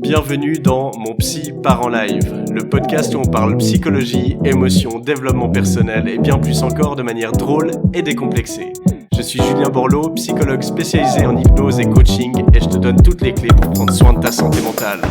Bienvenue dans Mon Psy part en live, le podcast où on parle psychologie, émotions, développement personnel et bien plus encore de manière drôle et décomplexée. Je suis Julien Borloo, psychologue spécialisé en hypnose et coaching et je te donne toutes les clés pour prendre soin de ta santé mentale.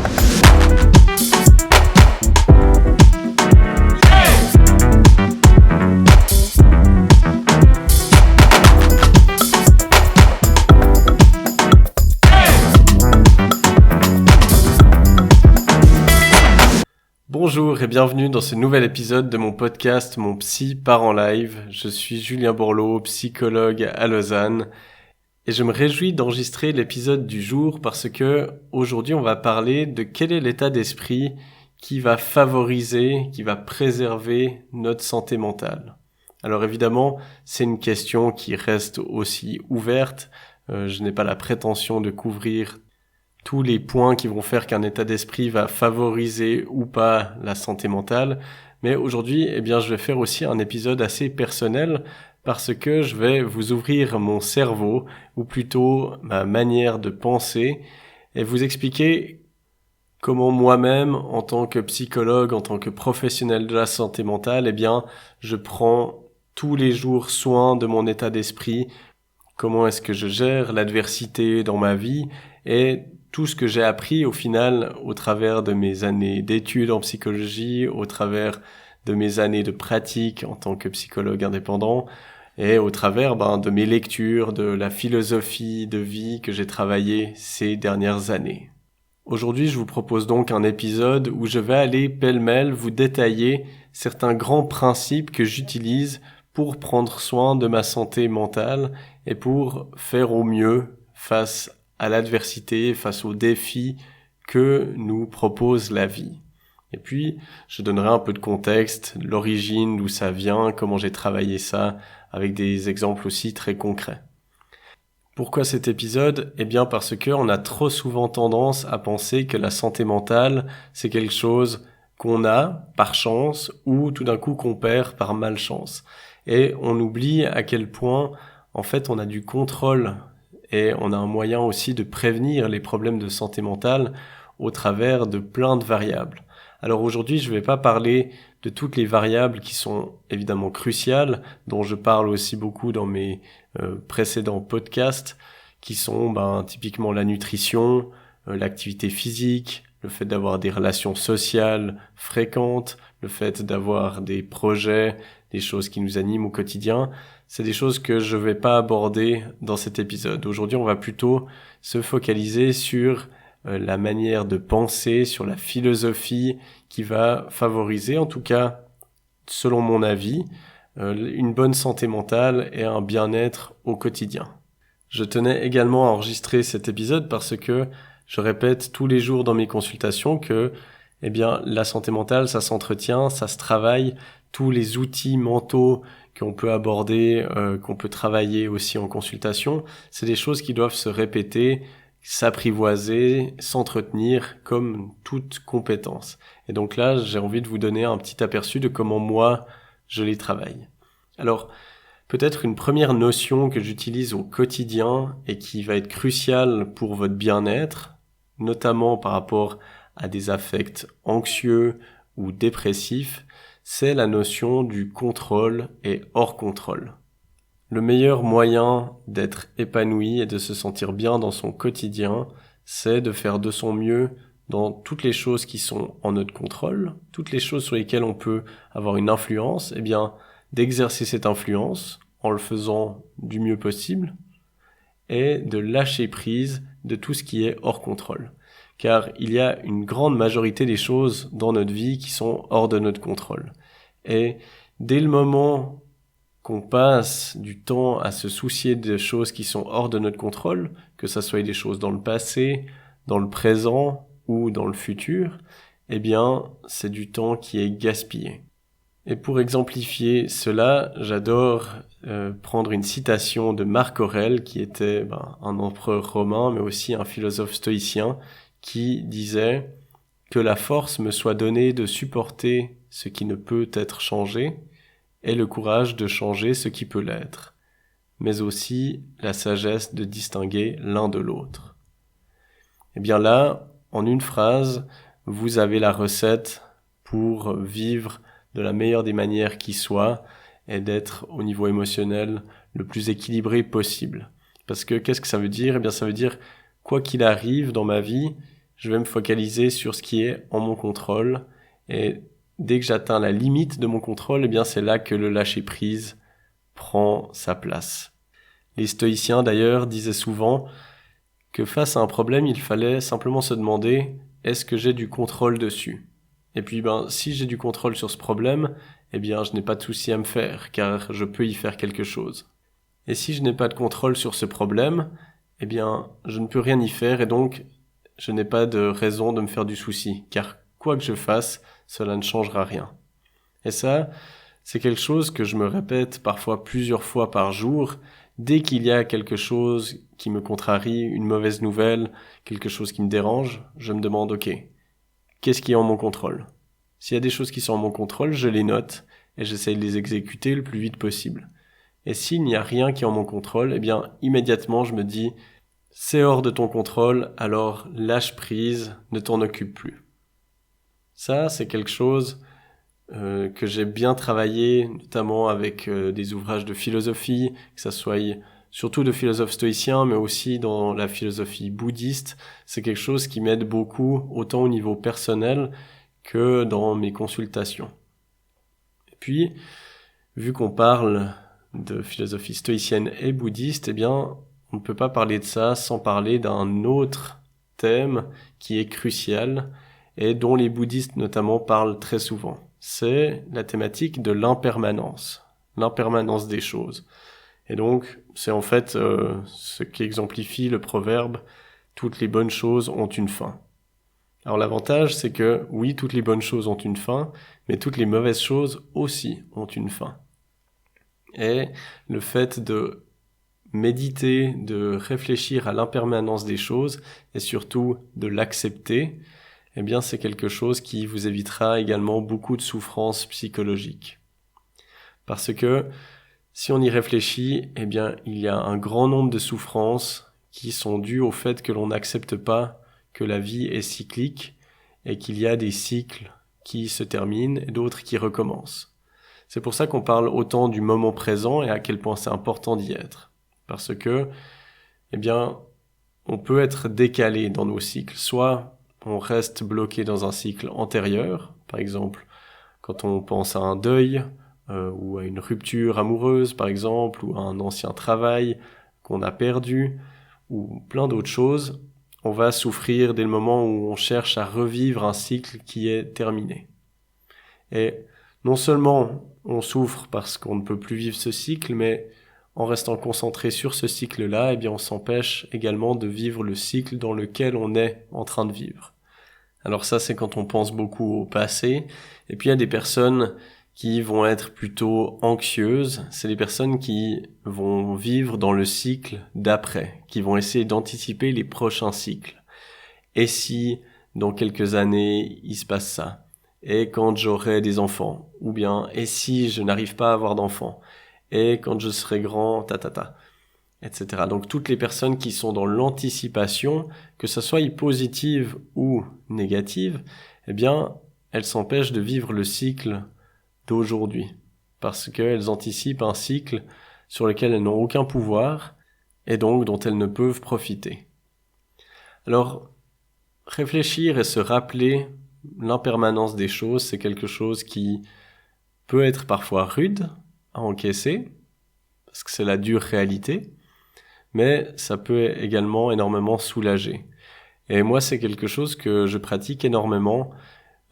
Bonjour et bienvenue dans ce nouvel épisode de mon podcast Mon Psy part en live. Je suis Julien Borloo, psychologue à Lausanne et je me réjouis d'enregistrer l'épisode du jour parce que aujourd'hui on va parler de quel est l'état d'esprit qui va favoriser, qui va préserver notre santé mentale. Alors évidemment, c'est une question qui reste aussi ouverte. Je n'ai pas la prétention de couvrir tous les points qui vont faire qu'un état d'esprit va favoriser ou pas la santé mentale. Mais aujourd'hui, je vais faire aussi un épisode assez personnel parce que je vais vous ouvrir mon cerveau, ou plutôt ma manière de penser, et vous expliquer comment moi-même, en tant que psychologue, en tant que professionnel de la santé mentale, je prends tous les jours soin de mon état d'esprit, comment est-ce que je gère l'adversité dans ma vie, et tout ce que j'ai appris au final au travers de mes années d'études en psychologie, au travers de mes années de pratique en tant que psychologue indépendant et au travers de mes lectures, de la philosophie de vie que j'ai travaillée ces dernières années. Aujourd'hui, je vous propose donc un épisode où je vais aller pêle-mêle vous détailler certains grands principes que j'utilise pour prendre soin de ma santé mentale et pour faire au mieux face à l'adversité, face aux défis que nous propose la vie. Et puis, je donnerai un peu de contexte, l'origine, d'où ça vient, comment j'ai travaillé ça, avec des exemples aussi très concrets. Pourquoi cet épisode ? Parce que on a trop souvent tendance à penser que la santé mentale, c'est quelque chose qu'on a par chance ou tout d'un coup qu'on perd par malchance. Et on oublie à quel point, en fait, on a du contrôle et on a un moyen aussi de prévenir les problèmes de santé mentale au travers de plein de variables. Alors aujourd'hui, je ne vais pas parler de toutes les variables qui sont évidemment cruciales, dont je parle aussi beaucoup dans mes précédents podcasts, qui sont typiquement la nutrition, l'activité physique, le fait d'avoir des relations sociales fréquentes, le fait d'avoir des projets, des choses qui nous animent au quotidien. C'est des choses que je vais pas aborder dans cet épisode. Aujourd'hui, on va plutôt se focaliser sur la manière de penser, sur la philosophie qui va favoriser, en tout cas, selon mon avis, une bonne santé mentale et un bien-être au quotidien. Je tenais également à enregistrer cet épisode parce que je répète tous les jours dans mes consultations que la santé mentale, ça s'entretient, ça se travaille. Tous les outils mentaux qu'on peut aborder, qu'on peut travailler aussi en consultation, c'est des choses qui doivent se répéter, s'apprivoiser, s'entretenir comme toute compétence. Et donc là, j'ai envie de vous donner un petit aperçu de comment moi, je les travaille. Alors, peut-être une première notion que j'utilise au quotidien et qui va être cruciale pour votre bien-être, notamment par rapport à des affects anxieux ou dépressifs, c'est la notion du contrôle et hors contrôle. Le meilleur moyen d'être épanoui et de se sentir bien dans son quotidien, c'est de faire de son mieux dans toutes les choses qui sont en notre contrôle, toutes les choses sur lesquelles on peut avoir une influence, d'exercer cette influence en le faisant du mieux possible et de lâcher prise de tout ce qui est hors contrôle. Car il y a une grande majorité des choses dans notre vie qui sont hors de notre contrôle. Et dès le moment qu'on passe du temps à se soucier de choses qui sont hors de notre contrôle, que ça soit des choses dans le passé, dans le présent ou dans le futur, c'est du temps qui est gaspillé. Et pour exemplifier cela, j'adore prendre une citation de Marc Aurèle, qui était un empereur romain, mais aussi un philosophe stoïcien, qui disait « Que la force me soit donnée de supporter ce qui ne peut être changé, et le courage de changer ce qui peut l'être, mais aussi la sagesse de distinguer l'un de l'autre. » Là, en une phrase, vous avez la recette pour vivre de la meilleure des manières qui soit et d'être au niveau émotionnel le plus équilibré possible. Parce que qu'est-ce que ça veut dire? Eh bien, ça veut dire, quoi qu'il arrive dans ma vie, je vais me focaliser sur ce qui est en mon contrôle. Et dès que j'atteins la limite de mon contrôle, eh bien, c'est là que le lâcher-prise prend sa place. Les stoïciens, d'ailleurs, disaient souvent que face à un problème, il fallait simplement se demander, est-ce que j'ai du contrôle dessus? Et puis, si j'ai du contrôle sur ce problème, eh bien, je n'ai pas de souci à me faire, car je peux y faire quelque chose. Et si je n'ai pas de contrôle sur ce problème, eh bien, je ne peux rien y faire et donc, je n'ai pas de raison de me faire du souci, car quoi que je fasse, cela ne changera rien. Et ça, c'est quelque chose que je me répète parfois plusieurs fois par jour. Dès qu'il y a quelque chose qui me contrarie, une mauvaise nouvelle, quelque chose qui me dérange, je me demande, ok, qu'est-ce qui est en mon contrôle? S'il y a des choses qui sont en mon contrôle, je les note et j'essaye de les exécuter le plus vite possible. Et s'il n'y a rien qui est en mon contrôle, eh bien, immédiatement, je me dis, c'est hors de ton contrôle, alors lâche prise, ne t'en occupe plus. Ça, c'est quelque chose que j'ai bien travaillé, notamment avec des ouvrages de philosophie, que ça soit surtout de philosophes stoïciens, mais aussi dans la philosophie bouddhiste. C'est quelque chose qui m'aide beaucoup, autant au niveau personnel que dans mes consultations. Et puis, vu qu'on parle de philosophie stoïcienne et bouddhiste, eh bien, on ne peut pas parler de ça sans parler d'un autre thème qui est crucial et dont les bouddhistes notamment parlent très souvent. C'est la thématique de l'impermanence des choses. Et donc, c'est en fait ce qui exemplifie le proverbe « Toutes les bonnes choses ont une fin ». Alors l'avantage, c'est que oui, toutes les bonnes choses ont une fin, mais toutes les mauvaises choses aussi ont une fin. Et le fait de méditer, de réfléchir à l'impermanence des choses et surtout de l'accepter, eh bien c'est quelque chose qui vous évitera également beaucoup de souffrances psychologiques. Parce que si on y réfléchit, eh bien il y a un grand nombre de souffrances qui sont dues au fait que l'on n'accepte pas que la vie est cyclique et qu'il y a des cycles qui se terminent et d'autres qui recommencent. C'est pour ça qu'on parle autant du moment présent et à quel point c'est important d'y être. Parce que, eh bien, on peut être décalé dans nos cycles. Soit on reste bloqué dans un cycle antérieur, par exemple, quand on pense à un deuil, ou à une rupture amoureuse, par exemple, ou à un ancien travail qu'on a perdu, ou plein d'autres choses, on va souffrir dès le moment où on cherche à revivre un cycle qui est terminé. Et non seulement on souffre parce qu'on ne peut plus vivre ce cycle, mais en restant concentré sur ce cycle-là, eh bien on s'empêche également de vivre le cycle dans lequel on est en train de vivre. Alors ça, c'est quand on pense beaucoup au passé. Et puis il y a des personnes qui vont être plutôt anxieuses. C'est les personnes qui vont vivre dans le cycle d'après, qui vont essayer d'anticiper les prochains cycles. Et si, dans quelques années, il se passe ça? Et quand j'aurai des enfants? Ou bien, et si je n'arrive pas à avoir d'enfants? Et quand je serai grand, etc. Donc toutes les personnes qui sont dans l'anticipation, que ce soit positive ou négative, eh bien, elles s'empêchent de vivre le cycle d'aujourd'hui. Parce qu'elles anticipent un cycle sur lequel elles n'ont aucun pouvoir et donc dont elles ne peuvent profiter. Alors, réfléchir et se rappeler l'impermanence des choses, c'est quelque chose qui peut être parfois rude à encaisser, parce que c'est la dure réalité, mais ça peut également énormément soulager. Et moi, c'est quelque chose que je pratique énormément.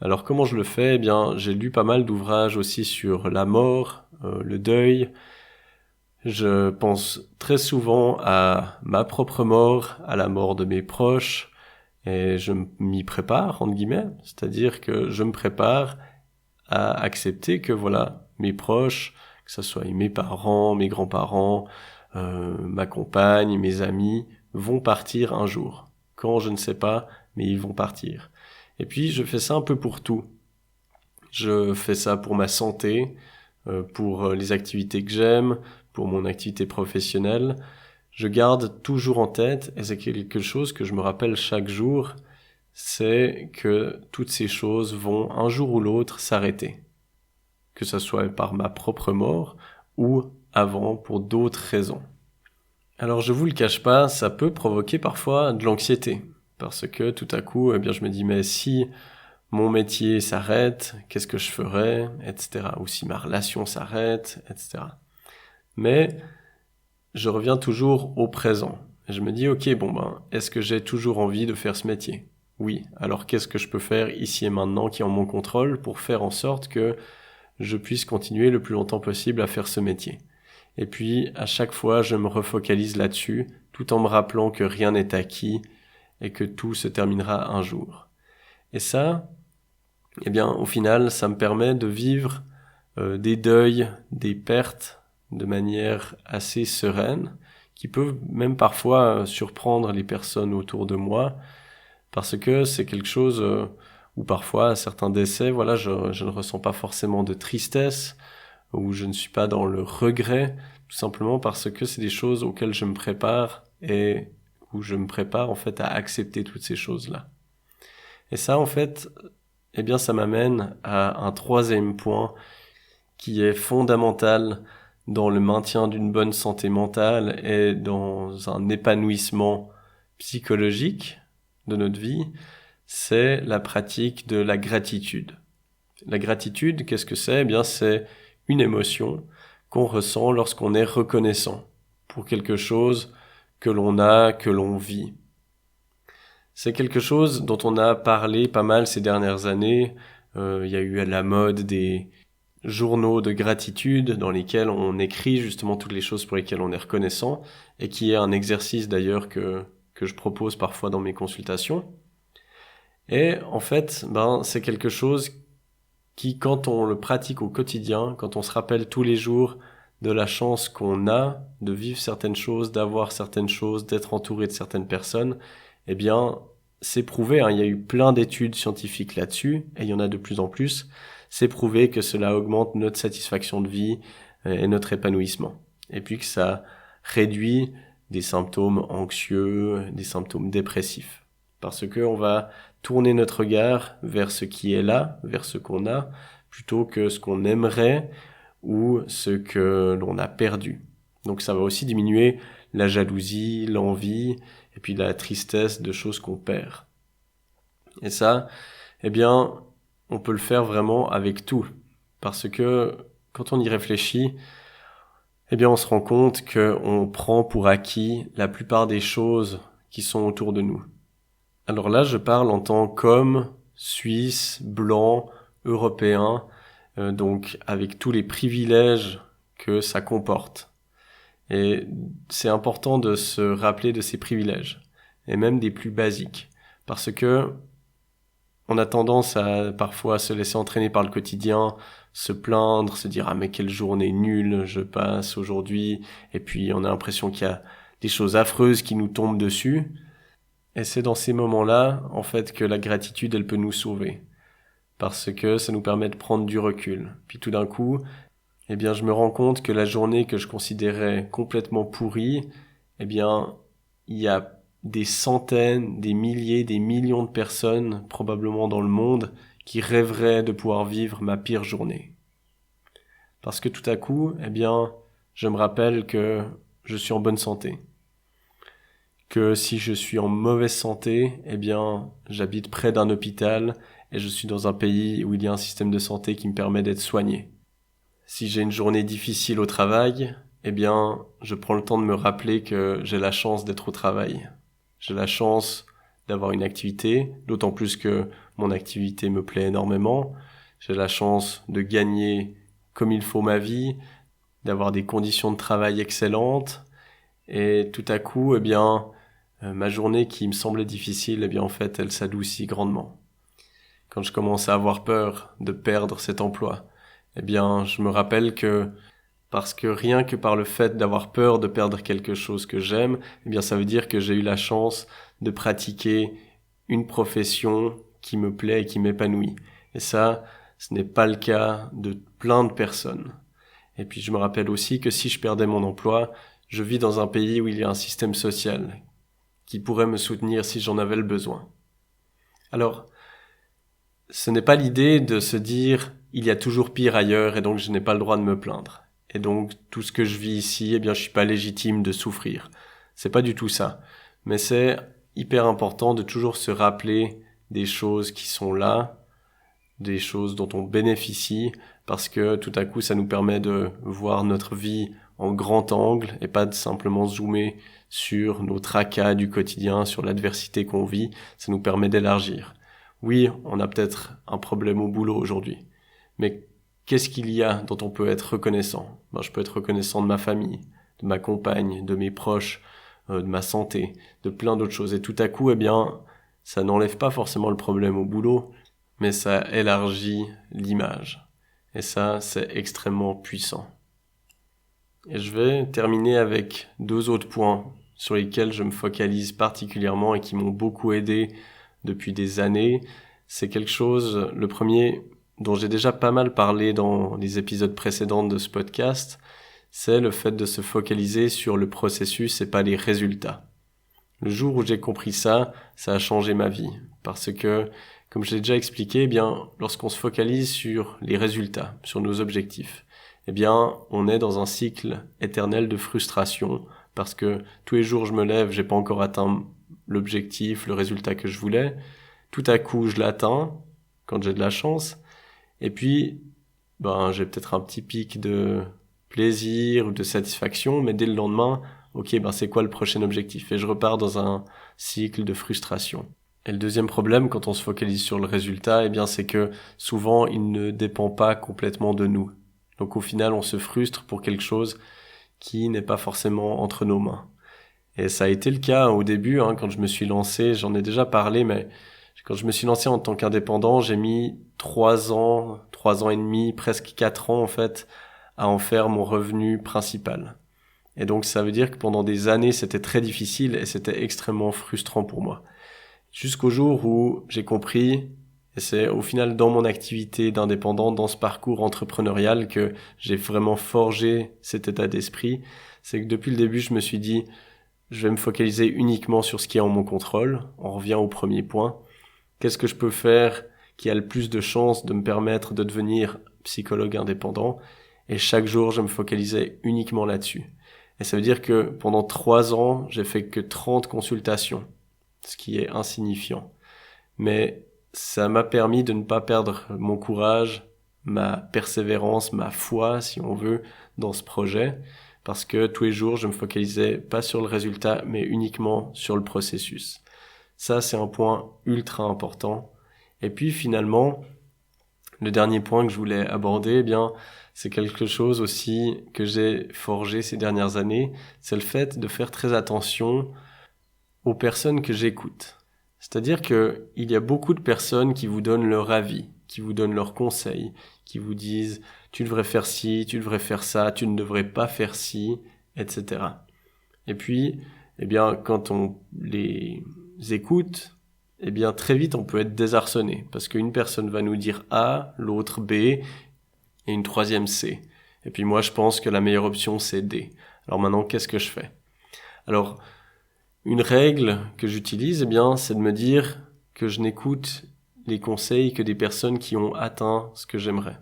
Alors comment je le fais? Eh bien, j'ai lu pas mal d'ouvrages aussi sur la mort, le deuil. Je pense très souvent à ma propre mort, à la mort de mes proches, et je m'y prépare, entre guillemets. C'est-à-dire que je me prépare à accepter que voilà, mes proches, que ce soit mes parents, mes grands-parents, ma compagne, mes amis, vont partir un jour. Quand, je ne sais pas, mais ils vont partir. Et puis, je fais ça un peu pour tout. Je fais ça pour ma santé, pour les activités que j'aime, pour mon activité professionnelle. Je garde toujours en tête, et c'est quelque chose que je me rappelle chaque jour, c'est que toutes ces choses vont un jour ou l'autre s'arrêter. Que ce soit par ma propre mort ou avant pour d'autres raisons. Alors je vous le cache pas, ça peut provoquer parfois de l'anxiété. Parce que tout à coup, je me dis, mais si mon métier s'arrête, qu'est-ce que je ferais, etc. Ou si ma relation s'arrête, etc. Mais je reviens toujours au présent. Et je me dis, ok, est-ce que j'ai toujours envie de faire ce métier ? Oui. Alors qu'est-ce que je peux faire ici et maintenant qui est en mon contrôle pour faire en sorte que je puisse continuer le plus longtemps possible à faire ce métier ? Et puis, à chaque fois, je me refocalise là-dessus, tout en me rappelant que rien n'est acquis et que tout se terminera un jour. Et ça, au final, ça me permet de vivre des deuils, des pertes de manière assez sereine, qui peuvent même parfois surprendre les personnes autour de moi, parce que c'est quelque chose où parfois, à certains décès, je ne ressens pas forcément de tristesse, où je ne suis pas dans le regret, tout simplement parce que c'est des choses auxquelles je me prépare et où je me prépare en fait à accepter toutes ces choses-là. Et ça, en fait, ça m'amène à un troisième point qui est fondamental dans le maintien d'une bonne santé mentale et dans un épanouissement psychologique de notre vie, c'est la pratique de la gratitude. La gratitude, qu'est-ce que c'est ? C'est une émotion qu'on ressent lorsqu'on est reconnaissant pour quelque chose que l'on a, que l'on vit. C'est quelque chose dont on a parlé pas mal ces dernières années. Il y a eu à la mode des journaux de gratitude dans lesquels on écrit justement toutes les choses pour lesquelles on est reconnaissant et qui est un exercice d'ailleurs que je propose parfois dans mes consultations. Et en fait, c'est quelque chose qui, quand on le pratique au quotidien, quand on se rappelle tous les jours de la chance qu'on a de vivre certaines choses, d'avoir certaines choses, d'être entouré de certaines personnes, c'est prouvé, il y a eu plein d'études scientifiques là-dessus, et il y en a de plus en plus, c'est prouvé que cela augmente notre satisfaction de vie et notre épanouissement. Et puis que ça réduit des symptômes anxieux, des symptômes dépressifs. Parce que on va tourner notre regard vers ce qui est là, vers ce qu'on a, plutôt que ce qu'on aimerait ou ce que l'on a perdu. Donc ça va aussi diminuer la jalousie, l'envie, et puis la tristesse de choses qu'on perd. Et ça, on peut le faire vraiment avec tout. Parce que quand on y réfléchit, on se rend compte qu'on prend pour acquis la plupart des choses qui sont autour de nous. Alors là, je parle en tant qu'homme, suisse, blanc, européen, donc avec tous les privilèges que ça comporte. Et c'est important de se rappeler de ces privilèges, et même des plus basiques, parce que on a tendance à parfois se laisser entraîner par le quotidien, se plaindre, se dire « Ah mais quelle journée nulle je passe aujourd'hui », et puis on a l'impression qu'il y a des choses affreuses qui nous tombent dessus. Et c'est dans ces moments-là, en fait, que la gratitude, elle peut nous sauver. Parce que ça nous permet de prendre du recul. Puis tout d'un coup, je me rends compte que la journée que je considérais complètement pourrie, il y a des centaines, des milliers, des millions de personnes, probablement dans le monde, qui rêveraient de pouvoir vivre ma pire journée. Parce que tout à coup, je me rappelle que je suis en bonne santé. Que si je suis en mauvaise santé, j'habite près d'un hôpital et je suis dans un pays où il y a un système de santé qui me permet d'être soigné. Si j'ai une journée difficile au travail, je prends le temps de me rappeler que j'ai la chance d'être au travail. J'ai la chance d'avoir une activité, d'autant plus que mon activité me plaît énormément. J'ai la chance de gagner comme il faut ma vie, d'avoir des conditions de travail excellentes. Et tout à coup, ma journée qui me semblait difficile, en fait, elle s'adoucit grandement. Quand je commence à avoir peur de perdre cet emploi, je me rappelle que parce que rien que par le fait d'avoir peur de perdre quelque chose que j'aime, ça veut dire que j'ai eu la chance de pratiquer une profession qui me plaît et qui m'épanouit. Et ça, ce n'est pas le cas de plein de personnes. Et puis je me rappelle aussi que si je perdais mon emploi, je vis dans un pays où il y a un système social qui pourrait me soutenir si j'en avais le besoin. Alors, ce n'est pas l'idée de se dire il y a toujours pire ailleurs et donc je n'ai pas le droit de me plaindre. Et donc tout ce que je vis ici, je suis pas légitime de souffrir. C'est pas du tout ça. Mais c'est hyper important de toujours se rappeler des choses qui sont là, des choses dont on bénéficie, parce que tout à coup ça nous permet de voir notre vie en grand angle et pas de simplement zoomer sur nos tracas du quotidien, sur l'adversité qu'on vit. Ça nous permet d'élargir. Oui, on a peut-être un problème au boulot aujourd'hui, mais qu'est-ce qu'il y a dont on peut être reconnaissant? Je peux être reconnaissant de ma famille, de ma compagne, de mes proches, de ma santé, de plein d'autres choses. Et tout à coup, ça n'enlève pas forcément le problème au boulot, mais ça élargit l'image. Et ça, c'est extrêmement puissant. Et je vais terminer avec 2 autres points sur lesquels je me focalise particulièrement et qui m'ont beaucoup aidé depuis des années. C'est quelque chose, le premier, dont j'ai déjà pas mal parlé dans les épisodes précédents de ce podcast, c'est le fait de se focaliser sur le processus et pas les résultats. Le jour où j'ai compris ça, ça a changé ma vie. Parce que, comme je l'ai déjà expliqué, lorsqu'on se focalise sur les résultats, sur nos objectifs, on est dans un cycle éternel de frustration. Parce que tous les jours je me lève, j'ai pas encore atteint l'objectif, le résultat que je voulais. Tout à coup, je l'atteins, quand j'ai de la chance. Et puis, j'ai peut-être un petit pic de plaisir ou de satisfaction, mais dès le lendemain, ok, c'est quoi le prochain objectif? Et je repars dans un cycle de frustration. Et le deuxième problème, quand on se focalise sur le résultat, c'est que souvent, il ne dépend pas complètement de nous. Donc au final, on se frustre pour quelque chose qui n'est pas forcément entre nos mains. Et ça a été le cas au début, quand je me suis lancé, j'en ai déjà parlé, mais quand je me suis lancé en tant qu'indépendant, j'ai mis 3 ans et demi, presque 4 ans en fait, à en faire mon revenu principal. Et donc ça veut dire que pendant des années, c'était très difficile et c'était extrêmement frustrant pour moi. Jusqu'au jour où j'ai compris, et c'est au final dans mon activité d'indépendant, dans ce parcours entrepreneurial que j'ai vraiment forgé cet état d'esprit, c'est que depuis le début, je me suis dit, je vais me focaliser uniquement sur ce qui est en mon contrôle. On revient au premier point. Qu'est-ce que je peux faire qui a le plus de chances de me permettre de devenir psychologue indépendant? Et chaque jour, je me focalisais uniquement là-dessus. Et ça veut dire que pendant 3 ans, j'ai fait que 30 consultations, ce qui est insignifiant. Mais ça m'a permis de ne pas perdre mon courage, ma persévérance, ma foi, si on veut, dans ce projet, parce que tous les jours, je me focalisais pas sur le résultat, mais uniquement sur le processus. Ça, c'est un point ultra important. Et puis finalement, le dernier point que je voulais aborder, c'est quelque chose aussi que j'ai forgé ces dernières années, c'est le fait de faire très attention aux personnes que j'écoute. C'est-à-dire que il y a beaucoup de personnes qui vous donnent leur avis, qui vous donnent leurs conseils, qui vous disent tu devrais faire ci, tu devrais faire ça, tu ne devrais pas faire ci, etc. Et puis, quand on les écoute, très vite on peut être désarçonné parce qu'une personne va nous dire A, l'autre B et une troisième C. Et puis moi je pense que la meilleure option c'est D. Alors maintenant qu'est-ce que je fais? Alors une règle que j'utilise, c'est de me dire que je n'écoute les conseils que des personnes qui ont atteint ce que j'aimerais.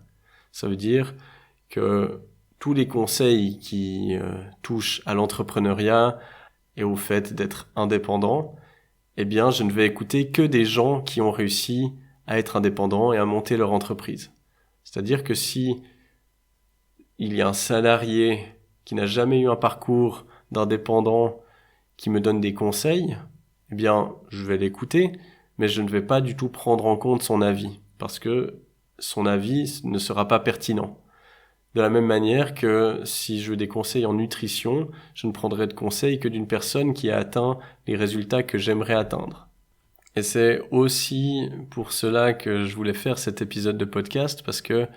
Ça veut dire que tous les conseils qui touchent à l'entrepreneuriat et au fait d'être indépendant, je ne vais écouter que des gens qui ont réussi à être indépendants et à monter leur entreprise. C'est-à-dire que si il y a un salarié qui n'a jamais eu un parcours d'indépendant qui me donne des conseils, je vais l'écouter, mais je ne vais pas du tout prendre en compte son avis, parce que son avis ne sera pas pertinent. De la même manière que si je veux des conseils en nutrition, je ne prendrai de conseils que d'une personne qui a atteint les résultats que j'aimerais atteindre. Et c'est aussi pour cela que je voulais faire cet épisode de podcast, parce que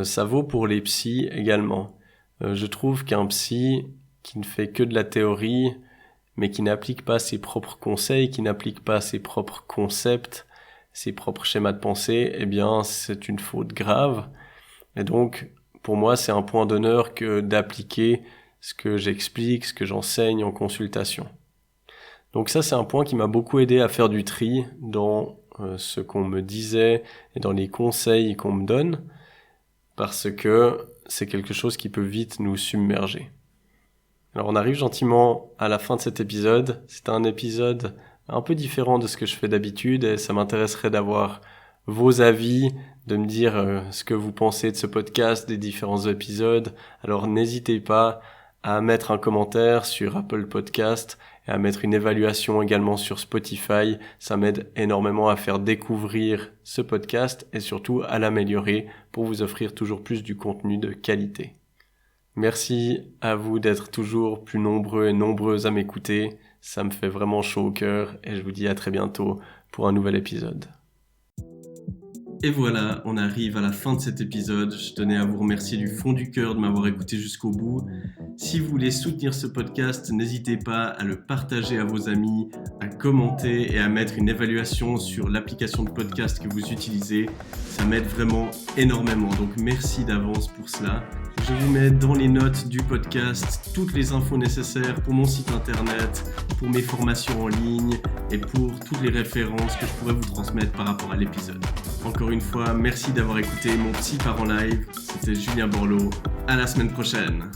ça vaut pour les psys également. Je trouve qu'un psy qui ne fait que de la théorie, mais qui n'applique pas ses propres conseils, qui n'applique pas ses propres concepts, ses propres schémas de pensée, c'est une faute grave. Et donc, pour moi, c'est un point d'honneur que d'appliquer ce que j'explique, ce que j'enseigne en consultation. Donc ça, c'est un point qui m'a beaucoup aidé à faire du tri dans ce qu'on me disait et dans les conseils qu'on me donne, parce que c'est quelque chose qui peut vite nous submerger. Alors on arrive gentiment à la fin de cet épisode. C'est un épisode un peu différent de ce que je fais d'habitude et ça m'intéresserait d'avoir vos avis, de me dire ce que vous pensez de ce podcast, des différents épisodes. Alors n'hésitez pas à mettre un commentaire sur Apple Podcast et à mettre une évaluation également sur Spotify. Ça m'aide énormément à faire découvrir ce podcast et surtout à l'améliorer pour vous offrir toujours plus du contenu de qualité. Merci à vous d'être toujours plus nombreux et nombreuses à m'écouter. Ça me fait vraiment chaud au cœur et je vous dis à très bientôt pour un nouvel épisode. Et voilà, on arrive à la fin de cet épisode. Je tenais à vous remercier du fond du cœur de m'avoir écouté jusqu'au bout. Si vous voulez soutenir ce podcast, n'hésitez pas à le partager à vos amis, à commenter et à mettre une évaluation sur l'application de podcast que vous utilisez. Ça m'aide vraiment énormément, donc merci d'avance pour cela. Je vous mets dans les notes du podcast toutes les infos nécessaires pour mon site internet, pour mes formations en ligne et pour toutes les références que je pourrais vous transmettre par rapport à l'épisode. Encore une fois, merci d'avoir écouté mon psy part en live. C'était Julien Borloo. À la semaine prochaine.